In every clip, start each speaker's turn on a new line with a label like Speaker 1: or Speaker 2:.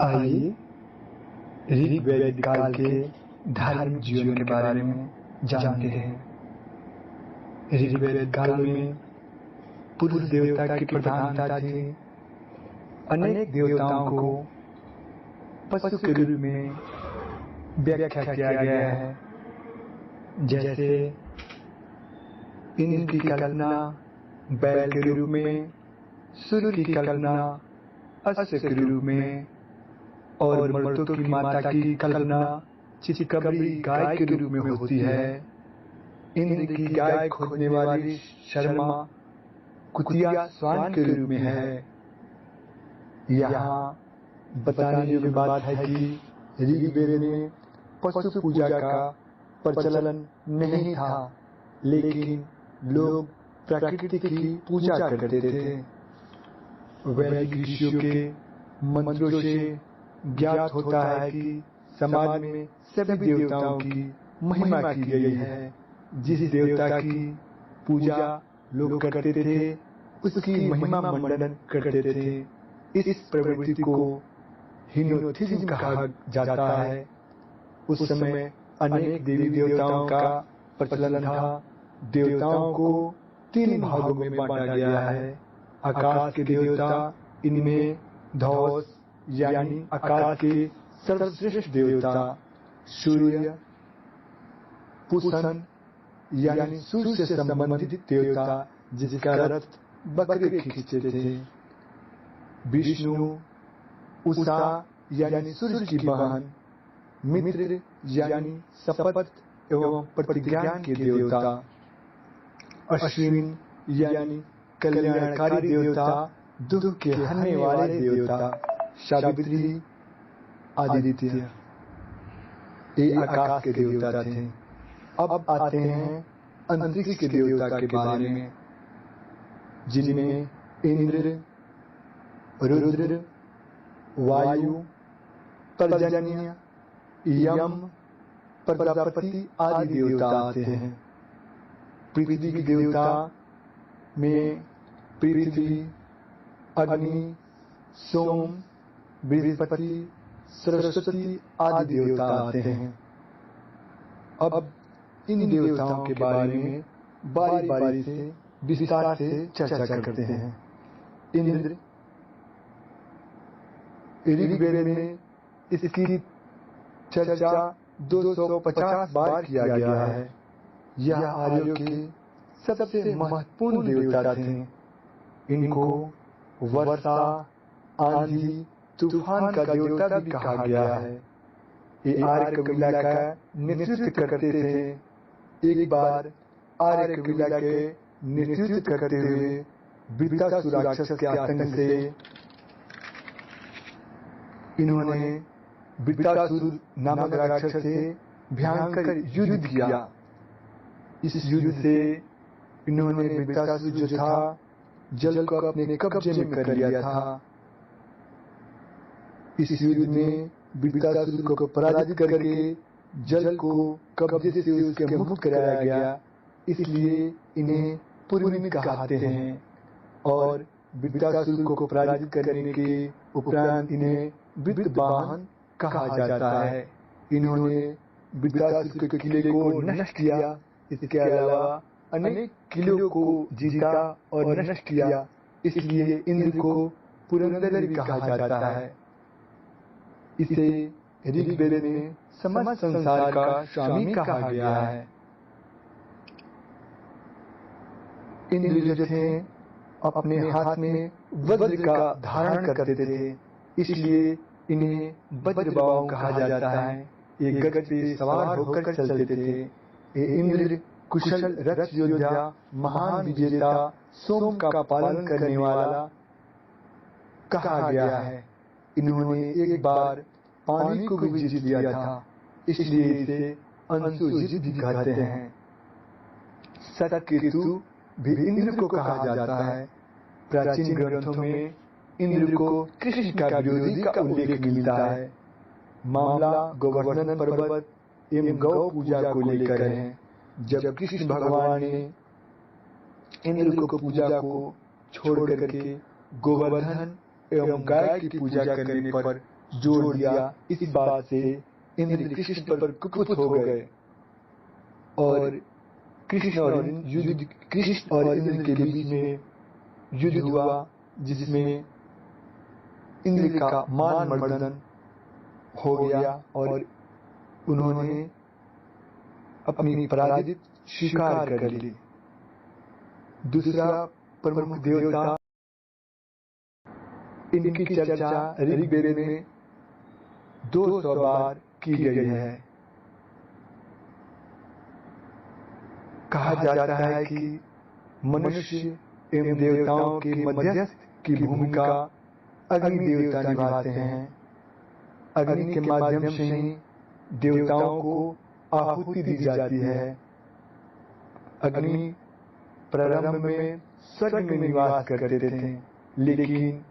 Speaker 1: आइए ऋग वैदिक काल के धार्मिक जीवन के बारे में जानते हैं। ऋग वैदिक काल में पुरुष देवता की प्रधानता थी। अनेक देवताओं को पशु के रूप में व्याख्या किया गया है, जैसे इंद्र की कल्पना बैल के रूप में, सूर्य की कल्पना अश्व के रूप में और मर्दों की माता की कल्पना चितकबरी गाय के रूप में होती है। इंद्र की गाय खोजने वाली शर्मा कुतिया स्वान के रूप में है। यहाँ बताने योग्य बात है कि ऋग्वेद में पशु पूजा का प्रचलन नहीं था, लेकिन लोग प्रकृति की पूजा करते थे। वैदिक ऋषियों के मंत्रों से ज्ञात होता है कि समाज में सभी देवताओं की महिमा की गई है। जिस देवता की पूजा लोग करते थे, उसकी महिमा मंडन करते थे। इस प्रवृत्ति को हिनोथिज्म कहा जाता है। उस समय अनेक देवी देवताओं का प्रचलन था। देवताओं को 3 भागों में बांटा गया है। आकाश के देवता, इनमें धौस यानी आकाश के सर्वश्रेष्ठ देवता, सूर्य, पुषण यानी सूर्य से संबंधित देवता जिसका रथ बकरे खींचते थे, विष्णु, उषा यानी सूर्य की बहन, मित्र यानी शपथ एवं प्रतिज्ञान के देवता, अश्विन यानी कल्याणकारी देवता, दुख के हरने वाले देवता, सावित्री, आदित्य, ये आकाश के देवता थे। अब आते हैं अंतरिक्ष के देवता के बारे में, जिनमें इंद्र, रुद्र, वायु, पर्जन्य, यम, प्रजापति आदि देवता आते हैं। पृथ्वी के देवता में पृथ्वी, अग्नि, सोम, बृहस्पति, सरस्वती आदि देवता आते हैं। अब इन देवताओं के बारे में बारी बारी से विस्तार से चर्चा करते हैं। इंद्र, ऋग्वेद में इसकी चर्चा 250 बार किया गया है। यह आर्यों के सबसे महत्वपूर्ण देवता थे। इनको वर्षा, आंधी, तूफान का देवता भी कहा गया है। ये आर्य कबीला का नेतृत्व करते थे। एक बार आर्य कबीला के नेतृत्व करते हुए वृत्तासुर राक्षस के आतंक से इन्होंने वृत्तासुर नामक राक्षस से भयंकर युद्ध किया। इस युद्ध से इन्होंने वृत्तासुर जो था, जल को अपने कब्जे में कर लिया था। इस युद्ध में वृत्तासुर को पराजित करके जल को कब्जे से उसके मुक्त कराया गया, इसलिए इन्हें पुरनित कहते हैं। और वृत्तासुर को पराजित करने के उपरांत इन्हें वृत्रवाहन कहा जाता है। इन्होंने वृत्तासुर के किले को नष्ट किया। इसके अलावा अनेक किलों को जीता और नष्ट किया, इसलिए इंद्र को पुरंदर भी कहा जाता है। इसे ऋग्वेद में समस्त संसार का स्वामी कहा गया है। इंद्र जो थे, अपने हाथ में वज्र का धारण करते थे, इसलिए इन्हें वज्रबाहु कहा जाता है। ये गज पे सवार होकर चलते थे। ये इंद्र कुशल रथ योद्धा, महान विजेता, सोम का पालन करने वाला कहा गया है। इन्होंने एक बार पानी को भी जीत लिया था, इसलिए इसे अंशुजित भी कहते हैं। सतकेतु भी इंद्र को कहा जाता है। प्राचीन ग्रंथों में इंद्र को कृष्ण का विरोधी का उल्लेख मिलता है। मामला गोवर्धन पर्वत एवं गौ पूजा को लेकर है। जब कृष्ण भगवान ने इंद्र को पूजा को छोड़ करके गोवर्धन एवं गाय की पूजा करने पर जोड़ दिया। इस बात से इंद्र कृष्ण पर कुपित हो गए और कृष्ण और इंद्र के बीच में युद्ध हुआ, जिसमें इंद्र का मान मर्दन हो गया और उन्होंने अपनी पराजित स्वीकार कर ली। दूसरा प्रमुख देवता, इनकी चर्चा ऋग्वेद में 200 बार की गई है। कहा जाता है कि मनुष्य एवं देवताओं के मध्यस्थ की भूमिका अग्नि देवता निभाते हैं। अग्नि के माध्यम से ही देवताओं को आहुति दी जाती है। अग्नि प्रारंभ में स्वर्ग में निवास करते थे, लेकिन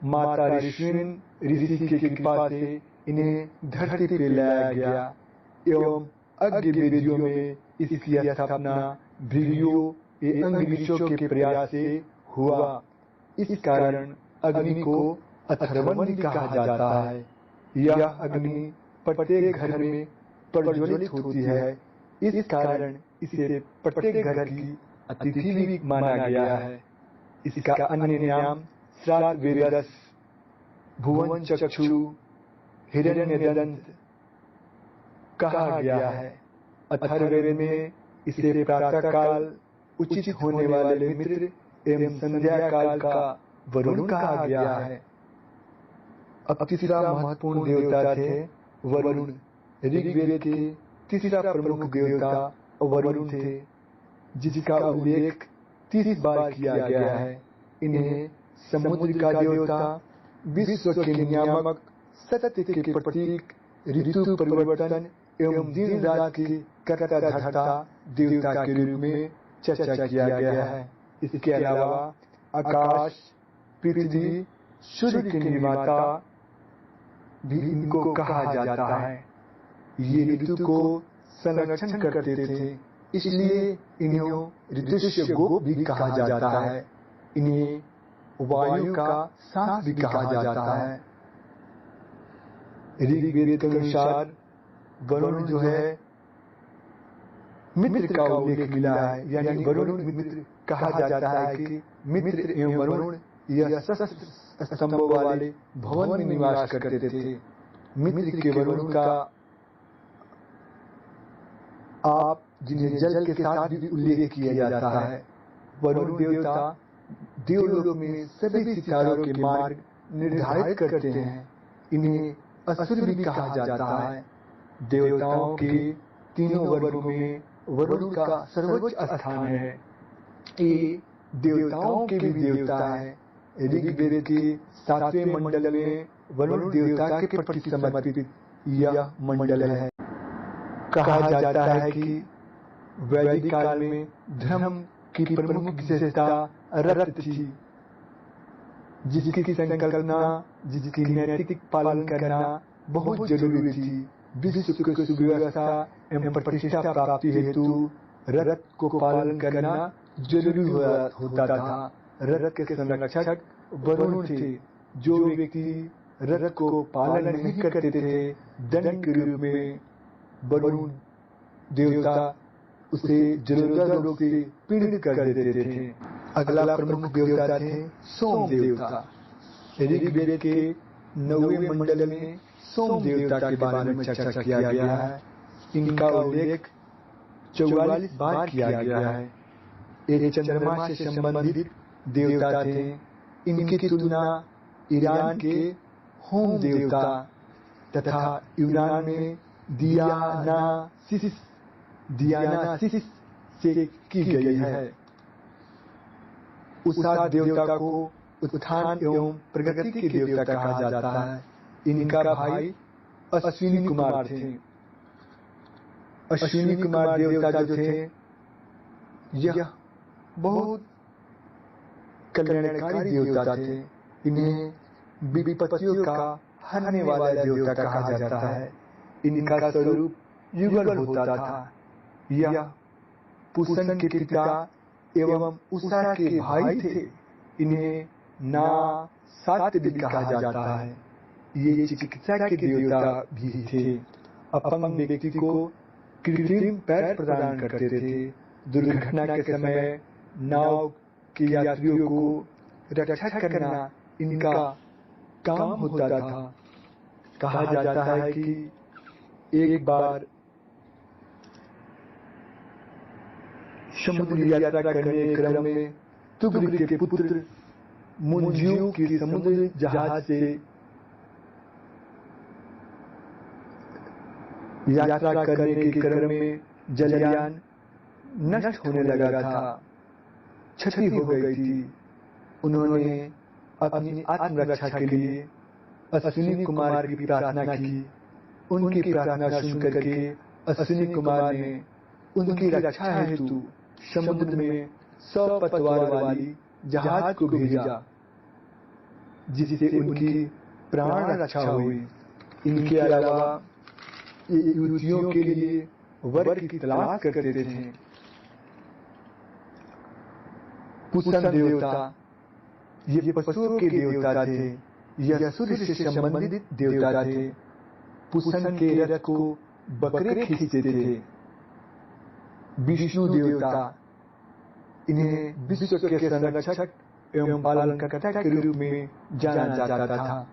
Speaker 1: माता ऋषि की कृपा से इन्हें धरती पर लाया गया एवं अग्नि वेदियों में इसकी स्थापना भृगुओं अंग ऋषियों के प्रयास से हुआ। इस कारण अग्नि को अथर्वण कहा जाता है। यह अग्नि प्रत्येक घर में प्रज्वलित होती है। इस कारण इसे प्रत्येक घर की अतिथि भी माना गया है। इसका अन्य नाम श्राद्ध वेदस, भुवन चक्षु, हिरण्यदंत कहा गया है। अथर्ववेद में इसे प्रातः काल उचित होने वाले मित्र एवं संध्या काल का वरुण कहा गया है। अब तीसरा महत्वपूर्ण देवता थे वरुण। ऋग्वेद के तीसरा प्रमुख देवता वरुण थे, जिसका उल्लेख 30 बार किया गया है। इन्हें समुद्र का देवता, विश्व के नियामक, सत्य के प्रतीक, ऋतु परिवर्तन एवं दिन रात की करता धरता देवता के रूप में चर्चा किया गया है। इसके अलावा आकाश, पृथ्वी, सूर्य के निर्माता भी इनको कहा जाता है। ये ऋतु को संरक्षण करते थे, इसलिए इन्हें ऋतुस्वगोप भी कहा जाता है। इन्हें वायु का सांस भी कहा जाता है। ऋग्वेद के अनुसार वरुण जो है मित्र का उल्लेख मिला है, यानी वरुण मित्र कहा जाता है कि मित्र एवं वरुण यह शस्त्र स्तंभों वाले भवन में निवास करते थे। मित्र के वरुण का आप जिन्हें जल के साथ भी उल्लेख किया जाता है। वरुण देवता देवलोक में सभी सितारों के मार्ग निर्धारित करते हैं। इन्हें असुर भी कहा जाता है। देवताओं के तीनों वर्गों में वरुण का सर्वोच्च स्थान है। ये देवताओं के भी देवता है। ऋग्वेद के 7वें मंडल में वरुण देवता के प्रति समर्पित यह मंडल है। कहा जाता है कि वैदिक काल में धर्म की प्रमुख विशेषता रत थी, जिसकी संकल्पना, जिसकी नैतिक पालन करना बहुत जरूरी थी। विश्व की सुव्यवस्था एवं प्रतिष्ठा प्राप्ति हेतु रत को पालन करना जरूरी होता था। रत के संरक्षक वरुण थे। जो व्यक्ति रत को पालन नहीं करते थे, दंड के रूप में वरुण देवता उसे जरूरतों से पीड़ित कर देते थे। अगला प्रमुख देवता थे सोम देवता। ऋग्वेद के 9वें मंडल में सोम देवता के बारे में चर्चा किया गया है। इनका उल्लेख 44 बार किया गया है। एक चंद्रमा से संबंधित देवता थे। इनकी तुलना ईरान के होम देवता तथा यूनान में दियानासिस से की गई है। उषा देवता को उत्थान एवं प्रगति के देवता कहा जाता है। इनका भाई अश्विनी कुमार थे। अश्विनी कुमार देवता जो थे, यह बहुत कल्याणकारी देवता थे। इन्हें विपत्तियों का हरने वाला देवता कहा जाता है। इनका स्वरूप युगल होता था। यह पुष्ण के पिता एवं उषा के भाई थे। इन्हें ना सात्य भी कहा जाता है। ये चिकित्सा के देवता भी थे। अपंग व्यक्ति को कृत्रिम पैर प्रदान करते थे। दुर्घटना के समय नाव के यात्रियों को रक्षा करना इनका काम होता था। कहा जाता है कि एक बार समुद्री यात्रा करने के क्रम में तुगलक के पुत्र मुंजियों की समुद्री जहाज से यात्रा करने के क्रम में जलयान नष्ट होने लगा था, क्षति हो गई थी। उन्होंने अपनी आत्मरक्षा के लिए अश्विनी कुमार की प्रार्थना की। उनकी प्रार्थना सुनकर के अश्विनी कुमार ने उनकी रक्षा हेतु समुद्र में 100 पतवार वाली जहाज को भेजा, जिससे उनकी प्राण रक्षा हुई। इनके अलावा ये युवतियों के लिए वर की तलाश करते थे। पुष्ण देवता ये पशुओं के देवता थे। यह सूर्य से संबंधित देवता थे। पुष्ण के रथ को बकरे खींचते थे। विष्णु देवता इन्हें विश्व के संरक्षक एवं पालनकर्ता के रूप में जाना जाता था।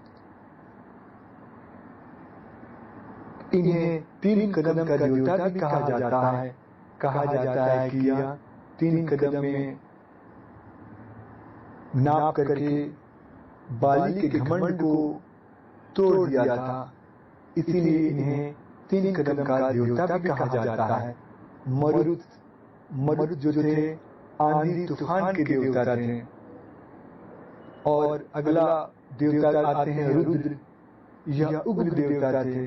Speaker 1: इन्हें 3 कदम का देवता भी कहा जाता है। कहा जाता है कि यह 3 कदम में नाप करके बाली के घमंड को तोड़ दिया था, इसीलिए इन्हें 3 कदम का देवता भी कहा जाता है। मरुत जो थे आंधी तूफान के देवता थे। और अगला देवता आते हैं रुद्र। यह उग्र देवता थे।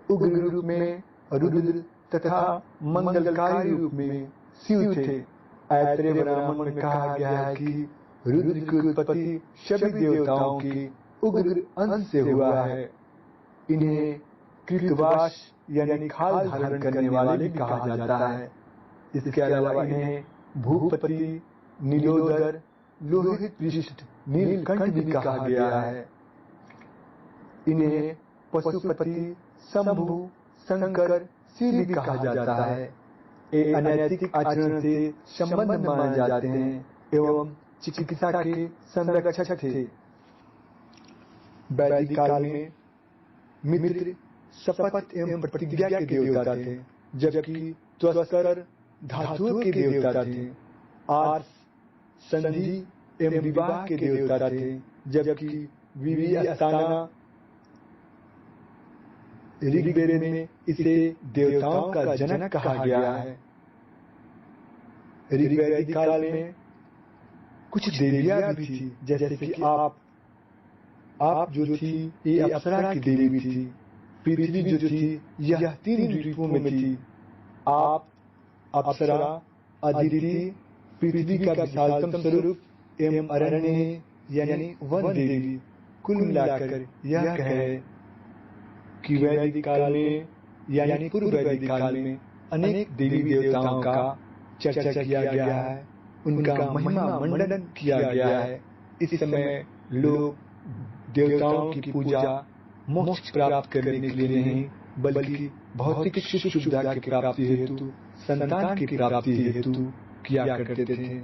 Speaker 1: उग्र रूप में रुद्र तथा मंगलकारी रूप में शिव थे। ऐतरेय ब्राह्मण में कहा गया है कि रुद्र की उत्पत्ति सभी देवताओं की उग्र अंश से हुआ है। इन्हें कृतवास यानी खाल धारण करने वाले भी कहा जाता है। इसके अलावा इन्हें भूपति, नीलोदर, लोहित पृष्ठ, नीलकंठ भी कहा गया है। इन्हें पशुपति, शंभु, शंकर, शिव भी कहा जाता है। ये अनैतिक आचरण से संबंध माने जाते हैं एवं चिकित्सा के संरक्षक थे। वैदिक काल में मित्र शपथ एवं प्रतिज्ञा के देवता थे, जबकि त्वस्कर धातुओं के देवता थे। आर्ष संधि एवं विवाह के देवता थे, जबकि विवियास्ताना ऋग्वेद में इसे देवताओं का जनक कहा गया है। ऋग्वैदिक काल में कुछ देवियां भी थी, जैसे कि आप जो थी ये अप्सरा की देवी थी। पृथ्वी जो थी यह 3 रूपों में थी। आप, अप्सरा, अदिति, पृथ्वी का विशालतम स्वरूप एवं अरण्य यानी वन देवी। कुल मिलाकर यह कहे कि वैदिक काल में यानी पूर्व वैदिक काल में अनेक देवी देवताओं का चर्चा किया गया है, उनका महिमा मंडन किया गया है। इस समय लोग देवताओं की पूजा मोक्ष प्राप्त करने के लिए नहीं, बल्कि भौतिक सुख सुविधा की प्राप्ति हेतु, संतान की प्राप्ति हेतु किया करते थे।